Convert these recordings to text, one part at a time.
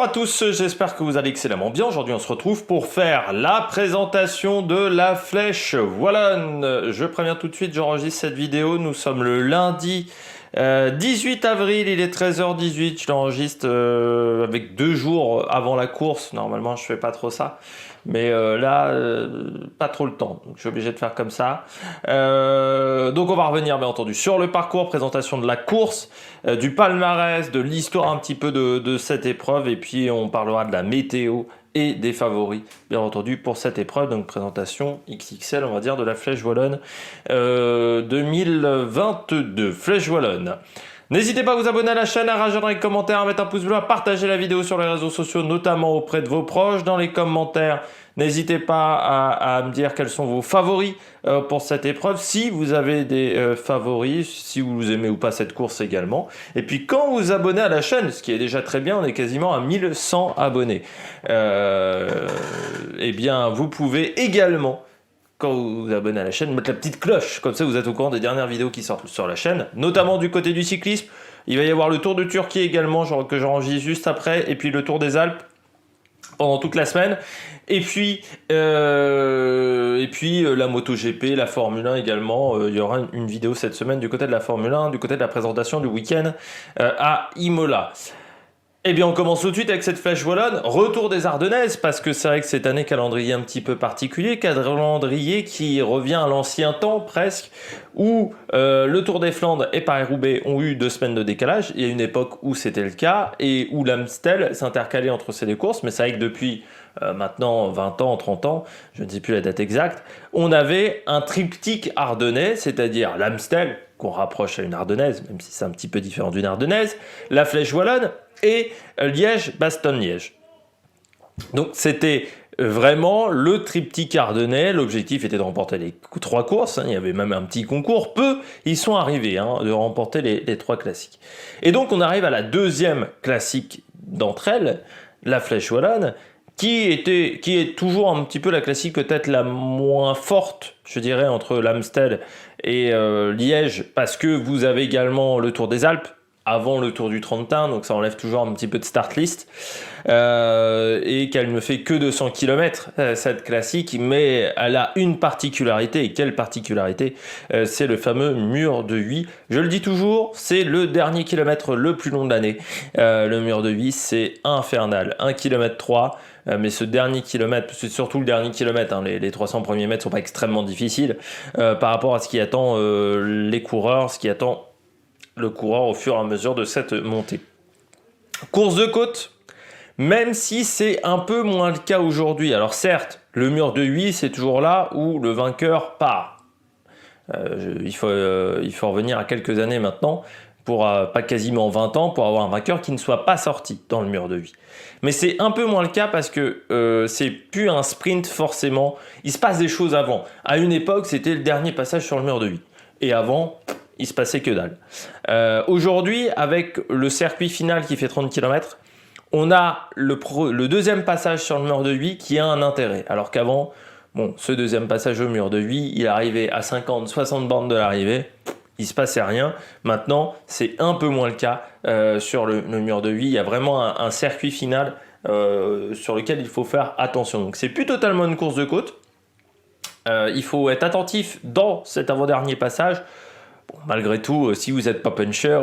Bonjour à tous, j'espère que vous allez excellemment bien. Aujourd'hui on se retrouve pour faire la présentation de la flèche wallonne. Je préviens tout de suite, j'enregistre cette vidéo, nous sommes le lundi 18 avril, il est 13h18, je l'enregistre avec 2 jours avant la course. Normalement je fais pas trop ça, mais là pas trop le temps, donc je suis obligé de faire comme ça. Donc on va revenir bien entendu sur le parcours, présentation de la course, du palmarès, de l'histoire un petit peu de cette épreuve, et puis on parlera de la météo et des favoris, bien entendu, pour cette épreuve. Donc présentation XXL, on va dire, de la Flèche Wallonne 2022. Flèche Wallonne. N'hésitez pas à vous abonner à la chaîne, à réagir dans les commentaires, à mettre un pouce bleu, à partager la vidéo sur les réseaux sociaux, notamment auprès de vos proches. Dans les commentaires, n'hésitez pas à me dire quels sont vos favoris pour cette épreuve, si vous avez des favoris, si vous aimez ou pas cette course également. Et puis quand vous vous abonnez à la chaîne, ce qui est déjà très bien, on est quasiment à 1100 abonnés, eh bien vous pouvez également, quand vous vous abonnez à la chaîne, mettre la petite cloche, comme ça vous êtes au courant des dernières vidéos qui sortent sur la chaîne, notamment du côté du cyclisme. Il va y avoir le Tour de Turquie également, que j'enregistre juste après, et puis le Tour des Alpes pendant toute la semaine, et puis la MotoGP, la Formule 1 également. Il y aura une vidéo cette semaine du côté de la Formule 1, du côté de la présentation du week-end à Imola. Eh bien, on commence tout de suite avec cette flèche wallonne, retour des Ardennaises, parce que c'est vrai que cette année, calendrier un petit peu particulier, calendrier qui revient à l'ancien temps presque, où le Tour des Flandres et Paris-Roubaix ont eu 2 semaines de décalage. Il y a une époque où c'était le cas, et où l'Amstel s'intercalait entre ces 2 courses, mais c'est vrai que depuis maintenant 20 ans, 30 ans, je ne sais plus la date exacte, on avait un triptyque ardennais, c'est-à-dire l'Amstel, qu'on rapproche à une ardennaise, même si c'est un petit peu différent d'une ardennaise, la flèche wallonne, et Liège-Bastogne-Liège. Donc c'était vraiment le triptyque ardennais. L'objectif était de remporter les 3 courses, il y avait même un petit concours. Peu ils sont arrivés de remporter les 3 classiques. Et donc on arrive à la 2e classique d'entre elles, la flèche wallonne, qui est toujours un petit peu la classique peut-être la moins forte, je dirais, entre l'Amstel et Liège, parce que vous avez également le Tour des Alpes avant le Tour du Trentin, donc ça enlève toujours un petit peu de start list, et qu'elle ne fait que 200 km, cette classique, mais elle a une particularité. Et quelle particularité? C'est le fameux mur de Huy. Je le dis toujours, c'est le dernier kilomètre le plus long de l'année. Le mur de Huy, c'est infernal, 1 km 3. Mais ce dernier kilomètre, c'est surtout le dernier kilomètre, les 300 premiers mètres sont pas extrêmement difficiles par rapport à ce qui attend les coureurs, ce qui attend le coureur au fur et à mesure de cette montée. Course de côte, même si c'est un peu moins le cas aujourd'hui. Alors certes, le mur de Huy, c'est toujours là où le vainqueur part. Il faut revenir à quelques années maintenant, pour pas quasiment 20 ans, pour avoir un vainqueur qui ne soit pas sorti dans le mur de Huy. Mais c'est un peu moins le cas parce que c'est plus un sprint forcément. Il se passe des choses avant. À une époque, c'était le dernier passage sur le mur de Huy. Et avant, il se passait que dalle. Aujourd'hui, avec le circuit final qui fait 30 km, on a le 2e passage sur le mur de Huy qui a un intérêt. Alors qu'avant, bon, ce 2e passage au mur de Huy, il arrivait à 50-60 bornes de l'arrivée, il se passait rien. Maintenant, c'est un peu moins le cas sur le mur de Huy. Il y a vraiment un circuit final sur lequel il faut faire attention. Donc c'est plus totalement une course de côte. Il faut être attentif dans cet avant-dernier passage. Bon, malgré tout, si vous n'êtes pas puncher,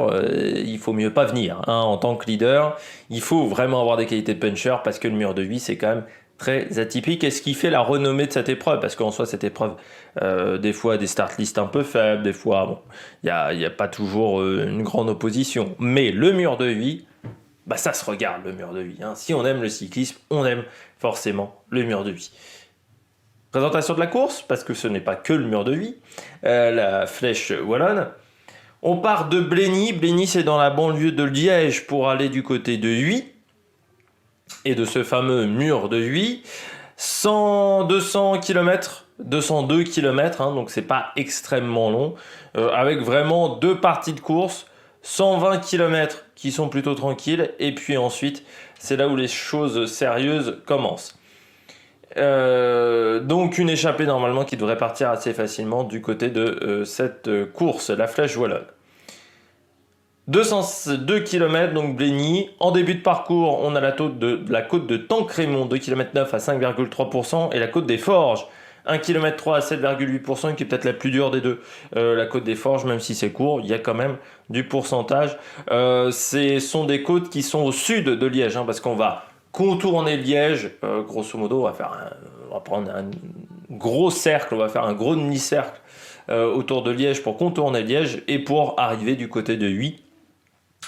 il faut mieux pas venir. En tant que leader, il faut vraiment avoir des qualités de puncher, parce que le mur de Huy, c'est quand même très atypique. Et ce qui fait la renommée de cette épreuve, parce qu'en soi, cette épreuve, des fois, des start lists un peu faibles, des fois, bon, il n'y a pas toujours une grande opposition. Mais le mur de Huy, bah, ça se regarde, le mur de Huy. Si on aime le cyclisme, on aime forcément le mur de Huy. Présentation de la course, parce que ce n'est pas que le mur de Huy, la flèche wallonne. On part de Blény. Blény, c'est dans la banlieue de Liège pour aller du côté de Huy et de ce fameux mur de Huy. 200 km, 202 km, donc c'est pas extrêmement long, avec vraiment 2 parties de course, 120 km qui sont plutôt tranquilles, et puis ensuite, c'est là où les choses sérieuses commencent. Donc une échappée normalement qui devrait partir assez facilement du côté de cette course, la flèche wallonne. 202 km, donc Blény. En début de parcours, on a la côte de Tancrémont, 2 km 9 à 5,3%, et la côte des Forges, 1 km 3 à 7,8%, qui est peut-être la plus dure des deux. La côte des Forges, même si c'est court, il y a quand même du pourcentage. Ce sont des côtes qui sont au sud de Liège, hein, parce qu'on va contourner Liège. Grosso modo, on va prendre un gros cercle, on va faire un gros demi-cercle autour de Liège pour contourner Liège et pour arriver du côté de Huy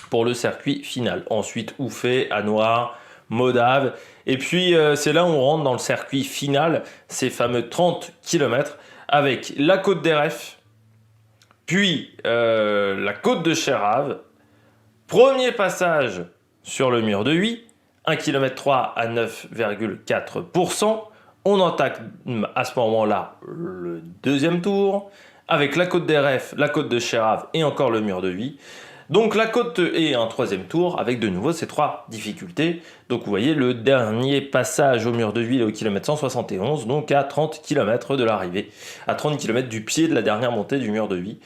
pour le circuit final. Ensuite, Ouffet, Anoire, Modave. Et puis, c'est là où on rentre dans le circuit final, ces fameux 30 km, avec la côte d'Eref, puis la côte de Chérave. Premier passage sur le mur de Huy, 1 km 3 à 9,4%. On entame à ce moment-là le deuxième tour, avec la côte d'Eref, la côte de Chérave et encore le mur de Huy. Donc la côte et un troisième tour avec de nouveau ces trois difficultés. Donc vous voyez le dernier passage au mur de Huy au kilomètre 171, donc à 30 km de l'arrivée, à 30 km du pied de la dernière montée du mur de Huy.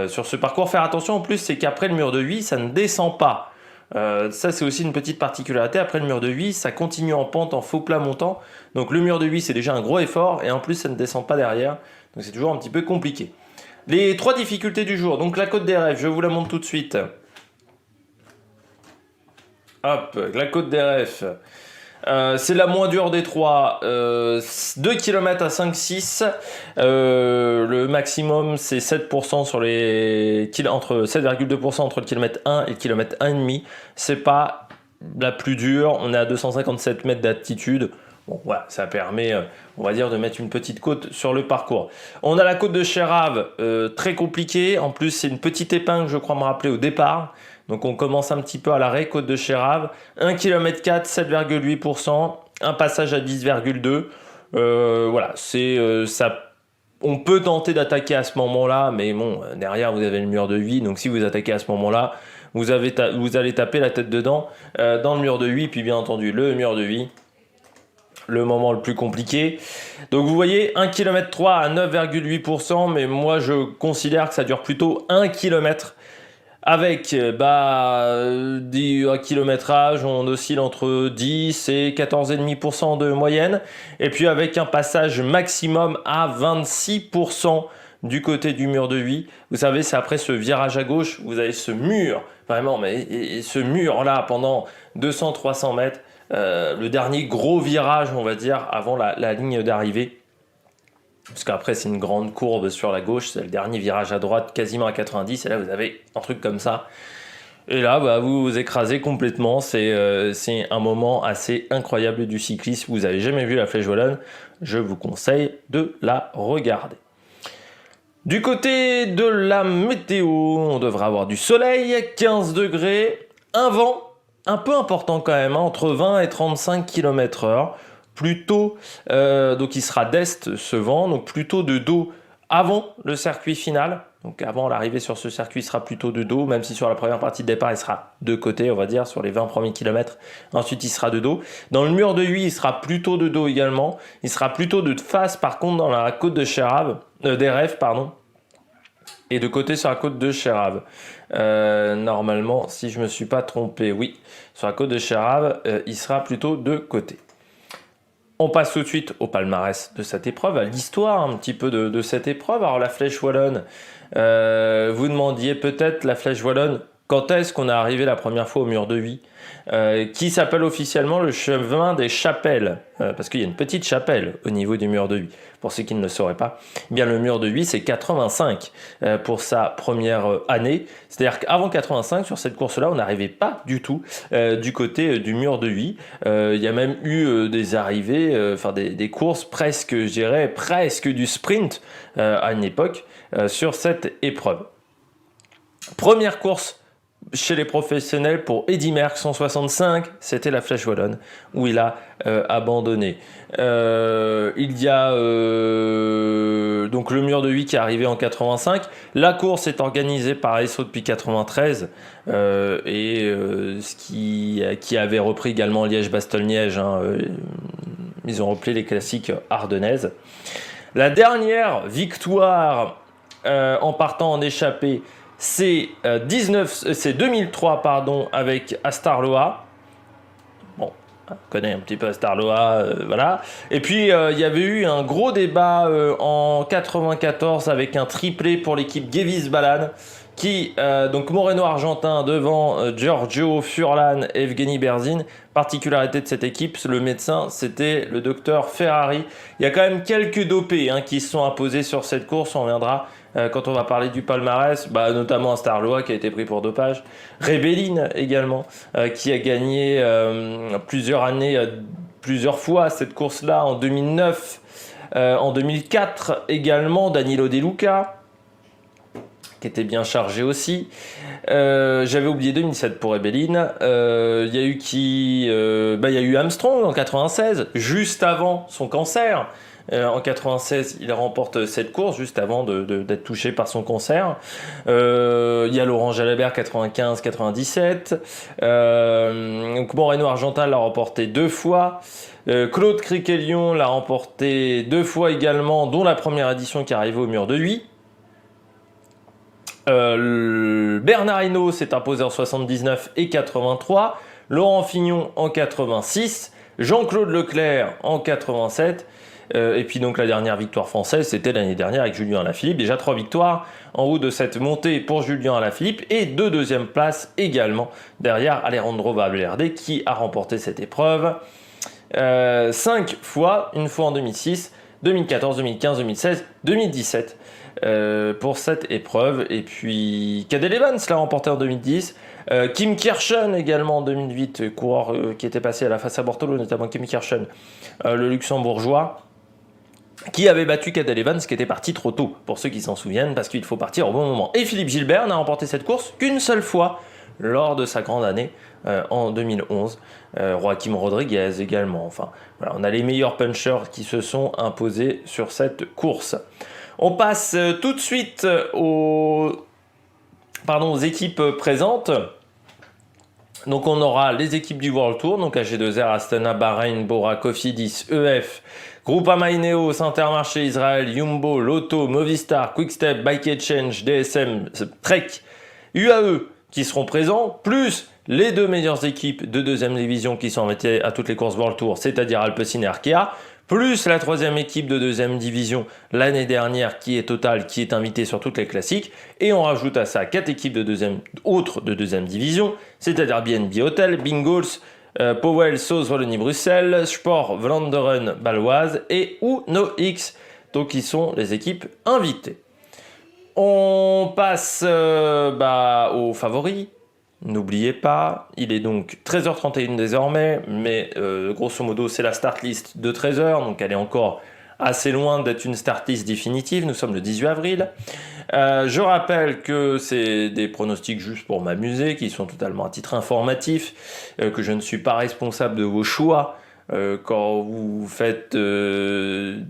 Sur ce parcours, faire attention en plus, c'est qu'après le mur de Huy, ça ne descend pas. Ça c'est aussi une petite particularité, après le mur de Huy, ça continue en pente, en faux plat montant. Donc le mur de Huy c'est déjà un gros effort et en plus ça ne descend pas derrière. Donc c'est toujours un petit peu compliqué. Les trois difficultés du jour, donc la côte des rêves, je vous la montre tout de suite. Hop, la côte des rêves. C'est la moins dure des trois, 2 km à 5,6, le maximum c'est 7% sur entre 7,2% entre le kilomètre 1 et le kilomètre 1,5. C'est pas la plus dure, on est à 257 mètres d'altitude. Bon, voilà, ça permet, on va dire, de mettre une petite côte sur le parcours. On a la côte de Chérave, très compliquée. En plus, c'est une petite épingle, je crois me rappeler, au départ. Donc, on commence un petit peu à l'arrêt, côte de Chérave. 1 km 4, 7,8%. Un passage à 10,2%. Voilà, ça. On peut tenter d'attaquer à ce moment-là, mais bon, derrière, vous avez le mur de Huy. Donc, si vous attaquez à ce moment-là, vous allez taper la tête dedans dans le mur de Huy. Puis, bien entendu, le mur de Huy. Le moment le plus compliqué. Donc vous voyez, 1 km 3 à 9,8%, mais moi je considère que ça dure plutôt 1 km. Avec un kilométrage, on oscille entre 10 et 14,5% de moyenne. Et puis avec un passage maximum à 26% du côté du mur de Huy. Vous savez, c'est après ce virage à gauche, vous avez ce mur, vraiment, mais et ce mur-là pendant 200-300 mètres. Le dernier gros virage, on va dire, avant la ligne d'arrivée. Parce qu'après, c'est une grande courbe sur la gauche. C'est le dernier virage à droite, quasiment à 90. Et là, vous avez un truc comme ça. Et là, vous vous écrasez complètement. C'est un moment assez incroyable du cyclisme. Vous n'avez jamais vu la Flèche Wallonne, je vous conseille de la regarder. Du côté de la météo, on devrait avoir du soleil, 15 degrés, un vent un peu important quand même, hein, entre 20 et 35 km/h, plutôt, donc il sera d'est ce vent, donc plutôt de dos avant le circuit final, donc avant l'arrivée sur ce circuit il sera plutôt de dos, même si sur la première partie de départ il sera de côté, on va dire, sur les 20 premiers kilomètres, ensuite il sera de dos. Dans le mur de Huy, il sera plutôt de dos également, il sera plutôt de face par contre dans la côte de Chérave, d'Eref, pardon, et de côté sur la côte de Chérave. Normalement, si je me suis pas trompé, oui, sur la côte de Chérave, il sera plutôt de côté. On passe tout de suite au palmarès de cette épreuve, à l'histoire un petit peu de cette épreuve. Alors la Flèche Wallonne, vous demandiez peut-être la Flèche Wallonne, quand est-ce qu'on est arrivé la première fois au mur de Huy, qui s'appelle officiellement le chemin des chapelles, parce qu'il y a une petite chapelle au niveau du mur de Huy. Pour ceux qui ne le sauraient pas, eh bien le mur de Huy c'est 85 pour sa première année. C'est-à-dire qu'avant 85, sur cette course-là, on n'arrivait pas du tout du côté du mur de Huy. Il y a même eu des arrivées, des courses presque, je dirais, presque du sprint à une époque sur cette épreuve. Première course chez les professionnels pour Eddy Merckx 165, c'était la Flèche Wallonne où il a abandonné. Il y a donc le mur de Huy qui est arrivé en 85. La course est organisée par Esso depuis 93 qui avait repris également Liège-Bastogne-Liège. Ils ont repris les classiques ardennaises. La dernière victoire en partant en échappée, c'est 2003 pardon, avec Astarloa. Bon, on connaît un petit peu Astarloa, voilà. Et puis il y avait eu un gros débat en 94 avec un triplé pour l'équipe Gewiss Balanes qui, donc Moreno-Argentin devant Giorgio Furlan et Evgeny Berzin. Particularité de cette équipe, le médecin, c'était le docteur Ferrari. Il y a quand même quelques dopés qui se sont imposés sur cette course, on reviendra quand on va parler du palmarès, notamment Astarloa qui a été pris pour dopage. Rebellin également, qui a gagné plusieurs années, plusieurs fois cette course-là, en 2009, en 2004 également, Danilo De Luca, qui était bien chargé aussi. J'avais oublié 2007 pour Rebellin. Il y a eu il y a eu Armstrong en 96, juste avant son cancer. En 96, il remporte cette course juste avant d'être touché par son cancer. Il y a Laurent Jalabert 95-97. Moreno-Argentin l'a remporté 2 fois. Claude Criquelion l'a remporté 2 fois également, dont la première édition qui est arrivée au mur de Huy. Bernard Hinault s'est imposé en 79 et 83. Laurent Fignon en 86. Jean-Claude Leclerc en 87. Et puis donc la dernière victoire française, c'était l'année dernière avec Julien Alaphilippe. Déjà 3 victoires en haut de cette montée pour Julien Alaphilippe et 2 deuxièmes places également derrière Alejandro Valverde qui a remporté cette épreuve 5 fois, une fois en 2006, 2014, 2015, 2016, 2017 pour cette épreuve. Et puis Cadel Evans l'a remporté en 2010. Kim Kirchen également en 2008, coureur qui était passé à la face à Bortolo, notamment Kim Kirchen, le luxembourgeois, qui avait battu Cadel Evans, qui était parti trop tôt, pour ceux qui s'en souviennent, parce qu'il faut partir au bon moment. Et Philippe Gilbert n'a remporté cette course qu'une seule fois, lors de sa grande année en 2011. Joaquim Rodriguez également. Enfin, voilà, on a les meilleurs punchers qui se sont imposés sur cette course. On passe tout de suite aux équipes présentes. Donc on aura les équipes du World Tour, donc AG2R, Astana, Bahreïn, Bora, Cofidis, EF, Groupama Ineos, Intermarché, Israël, Jumbo, Lotto, Movistar, Quickstep, Bike Exchange, DSM, Trek, UAE qui seront présents, plus les 2 meilleures équipes de 2e division qui sont invitées à toutes les courses World Tour, c'est-à-dire Alpecin et Arkea, plus la 3e équipe de 2e division l'année dernière qui est Total, qui est invitée sur toutes les classiques, et on rajoute à ça 4 équipes autres de 2e division, c'est-à-dire BNB Hotel, Bingols, Powell, Sauce, Wallonie-Bruxelles, Sport, Vlaanderen, Baloise et Uno X, donc qui sont les équipes invitées. On passe aux favoris. N'oubliez pas, il est donc 13h31 désormais, mais grosso modo c'est la start list de 13h, donc elle est encore assez loin d'être une start list définitive, nous sommes le 18 avril. Je rappelle que c'est des pronostics juste pour m'amuser, qui sont totalement à titre informatif, que je ne suis pas responsable de vos choix. Quand vous faites du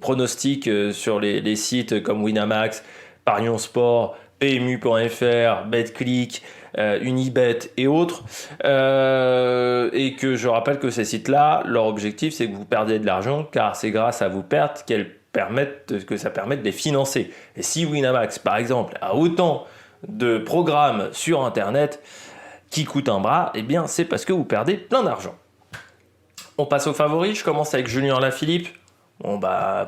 pronostic sur les sites comme Winamax, Parion Sport, PMU.fr, BetClick, Unibet et autres, et que je rappelle que ces sites-là, leur objectif c'est que vous perdiez de l'argent, car c'est grâce à vos pertes que ça permette de les financer. Et si Winamax, par exemple, a autant de programmes sur Internet qui coûtent un bras, eh bien c'est parce que vous perdez plein d'argent. On passe aux favoris, je commence avec Julien Alaphilippe. Bon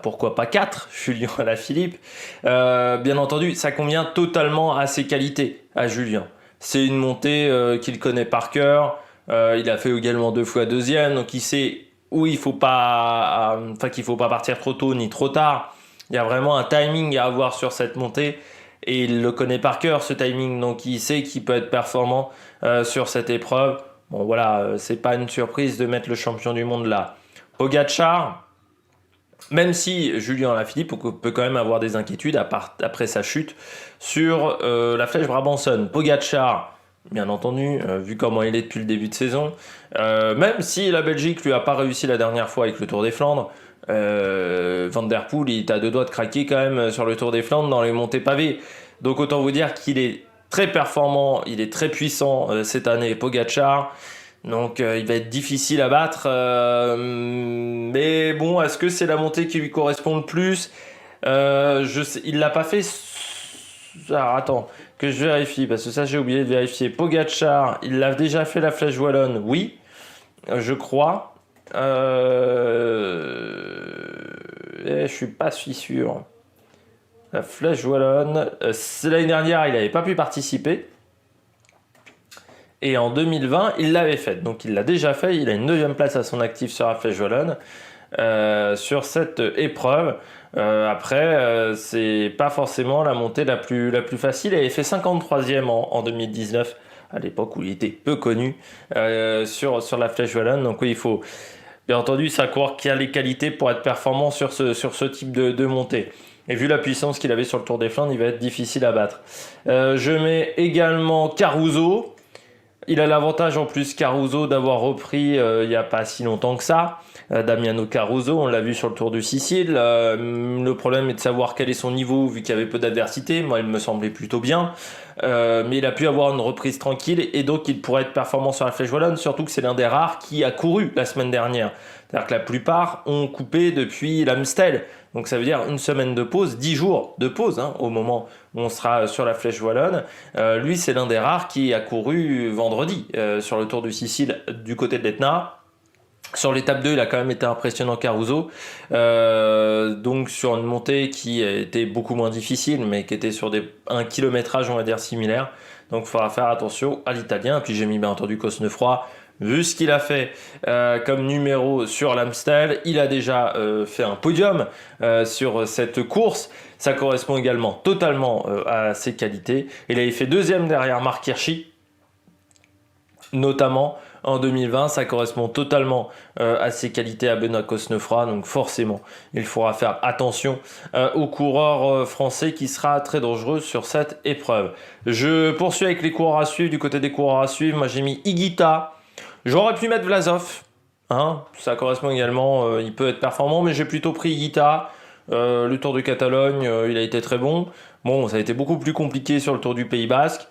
pourquoi pas 4, Julien Alaphilippe. Bien entendu, ça convient totalement à ses qualités, à Julien. C'est une montée qu'il connaît par cœur. Il a fait également 2 fois 2e, donc il sait où qu'il faut pas partir trop tôt ni trop tard. Il y a vraiment un timing à avoir sur cette montée et il le connaît par cœur ce timing, donc il sait qu'il peut être performant sur cette épreuve. Bon voilà, c'est pas une surprise de mettre le champion du monde là. Pogačar, même si Julien Alaphilippe peut quand même avoir des inquiétudes après sa chute sur la flèche Brabançonne. Pogačar, bien entendu, vu comment il est depuis le début de saison, même si la Belgique lui a pas réussi la dernière fois avec le Tour des Flandres, Van der Poel, il est à 2 doigts de craquer quand même sur le Tour des Flandres dans les montées pavées. Donc autant vous dire qu'il est très performant, il est très puissant cette année, Pogačar. Donc il va être difficile à battre, mais bon, est-ce que c'est la montée qui lui correspond le plus? Il l'a pas fait Alors, attends, que je vérifie, parce que ça j'ai oublié de vérifier. Pogacar, il l'a déjà fait la Flèche Wallonne, oui, je crois. Je suis pas si sûr. La Flèche Wallonne, l'année dernière, il n'avait pas pu participer. Et en 2020, il l'avait fait. Donc il l'a déjà fait. Il a une 9e place à son actif sur la Flèche Wallonne. Sur cette épreuve. Après, c'est pas forcément la montée la plus facile. Il avait fait 53e en 2019, à l'époque où il était peu connu sur la Flèche Wallonne. Donc oui, il faut bien entendu savoir qui a les qualités pour être performant sur ce type de montée. Et vu la puissance qu'il avait sur le Tour des Flandres, il va être difficile à battre. Je mets également Caruso. Il a l'avantage en plus, Caruso, d'avoir repris il n'y a pas si longtemps que ça. Damiano Caruso, on l'a vu sur le Tour de Sicile. Le problème est de savoir quel est son niveau vu qu'il y avait peu d'adversité. Moi, il me semblait plutôt bien. Mais il a pu avoir une reprise tranquille et donc il pourrait être performant sur la Flèche Wallonne, surtout que c'est l'un des rares qui a couru la semaine dernière. C'est-à-dire que la plupart ont coupé depuis l'Amstel. Donc ça veut dire une semaine de pause, 10 jours de pause au moment où on sera sur la Flèche Wallonne. Lui, c'est l'un des rares qui a couru vendredi sur le Tour de Sicile du côté de l'Etna. Sur l'étape 2, il a quand même été impressionnant Caruso. Donc sur une montée qui était beaucoup moins difficile, mais qui était sur un kilométrage, on va dire, similaire. Donc il faudra faire attention à l'Italien. Puis j'ai mis bien entendu Cosnefroy. Vu ce qu'il a fait comme numéro sur l'Amstel, il a déjà fait un podium sur cette course. Ça correspond également totalement à ses qualités. Il avait fait 2e derrière Marc Hirschi, notamment en 2020. Ça correspond totalement à ses qualités à Benoît Cosnefroy. Donc forcément, il faudra faire attention au coureur français qui sera très dangereux sur cette épreuve. Je poursuis avec les coureurs à suivre. Du côté des coureurs à suivre, moi j'ai mis Higuita. J'aurais pu mettre Vlasov, ça correspond également, il peut être performant, mais j'ai plutôt pris Higuita. Le Tour de Catalogne, il a été très bon. Bon, ça a été beaucoup plus compliqué sur le Tour du Pays Basque.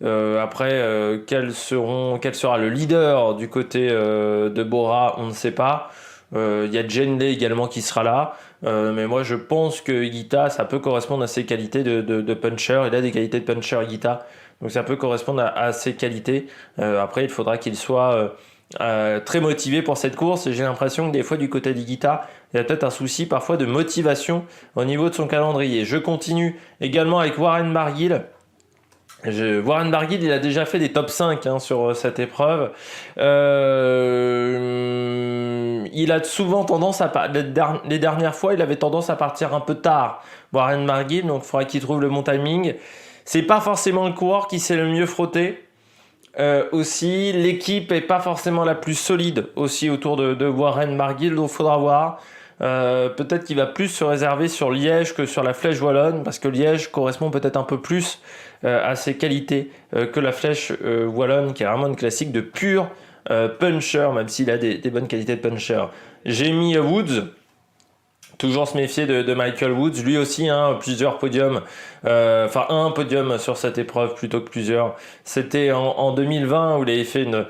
Après, quel sera le leader du côté de Bora, on ne sait pas. Il y a Jende également qui sera là. Mais moi, je pense que Higuita, ça peut correspondre à ses qualités de puncher. Il a des qualités de puncher, Higuita. Donc ça peut correspondre à ses qualités. Après, il faudra qu'il soit très motivé pour cette course. Et j'ai l'impression que des fois, du côté d'Higuita, il y a peut-être un souci parfois de motivation au niveau de son calendrier. Je continue également avec Warren Barguil. Warren Barguil, il a déjà fait des top 5 sur cette épreuve. Il a souvent tendance les dernières fois, il avait tendance à partir un peu tard. Warren Barguil, donc il faudra qu'il trouve le bon timing. C'est pas forcément le coureur qui s'est le mieux frotté. Aussi, l'équipe est pas forcément la plus solide aussi autour de Warren Barguil, donc il faudra voir. Peut-être qu'il va plus se réserver sur Liège que sur la Flèche Wallonne, parce que Liège correspond peut-être un peu plus à ses qualités que la Flèche Wallonne, qui est vraiment une classique de pur puncher, même s'il a des bonnes qualités de puncher. J'ai mis Woods. Toujours se méfier de Michael Woods, lui aussi plusieurs podiums, un podium sur cette épreuve plutôt que plusieurs. C'était en 2020 où il avait fait une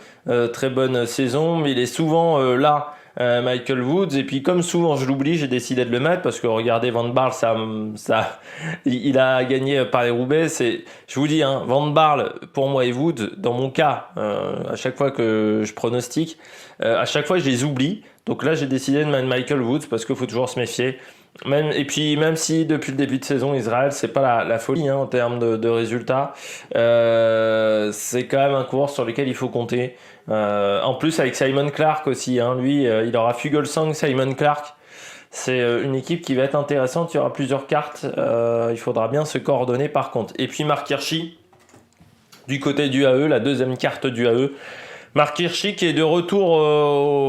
très bonne saison, mais il est souvent là, Michael Woods, et puis comme souvent je l'oublie, j'ai décidé de le mettre parce que regardez Van Barle, il a gagné Paris-Roubaix. Je vous dis, Van Barle pour moi et Woods, dans mon cas, à chaque fois que je pronostique, à chaque fois je les oublie. Donc là, j'ai décidé de mettre Michael Woods parce qu'il faut toujours se méfier. Et puis, même si depuis le début de saison, Israël, c'est pas la folie en termes de résultats, c'est quand même un coureur sur lequel il faut compter. En plus, avec Simon Clark aussi, lui, il aura Fuglsang, Simon Clark. C'est une équipe qui va être intéressante. Il y aura plusieurs cartes. Il faudra bien se coordonner par contre. Et puis, Marc Hirschi, du côté du AE, la deuxième carte du AE. Marc Hirschi qui est de retour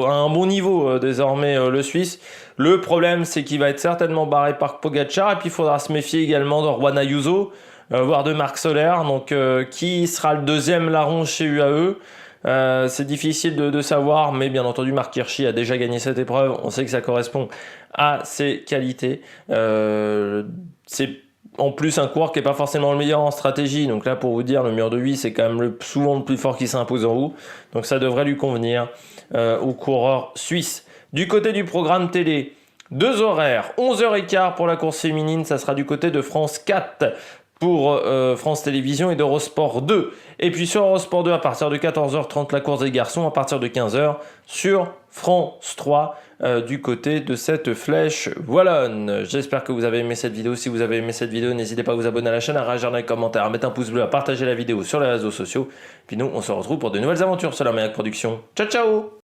à un bon niveau désormais, le Suisse. Le problème, c'est qu'il va être certainement barré par Pogacar. Et puis, il faudra se méfier également de Juan Ayuso, voire de Marc Soler. Donc, qui sera le deuxième larron chez UAE? C'est difficile de savoir, mais bien entendu, Marc Hirschi a déjà gagné cette épreuve. On sait que ça correspond à ses qualités. C'est en plus un coureur qui n'est pas forcément le meilleur en stratégie. Donc là, pour vous dire, le mur de 8, c'est quand même souvent le plus fort qui s'impose en haut. Donc ça devrait lui convenir au coureur suisse. Du côté du programme télé, 2 horaires, 11h15 pour la course féminine. Ça sera du côté de France 4. pour France Télévisions et d'Eurosport 2. Et puis sur Eurosport 2, à partir de 14h30, la course des garçons, à partir de 15h, sur France 3, du côté de cette flèche wallonne. J'espère que vous avez aimé cette vidéo. Si vous avez aimé cette vidéo, n'hésitez pas à vous abonner à la chaîne, à réagir dans les commentaires, à mettre un pouce bleu, à partager la vidéo sur les réseaux sociaux. Puis nous, on se retrouve pour de nouvelles aventures sur la Maniac Production. Ciao, ciao!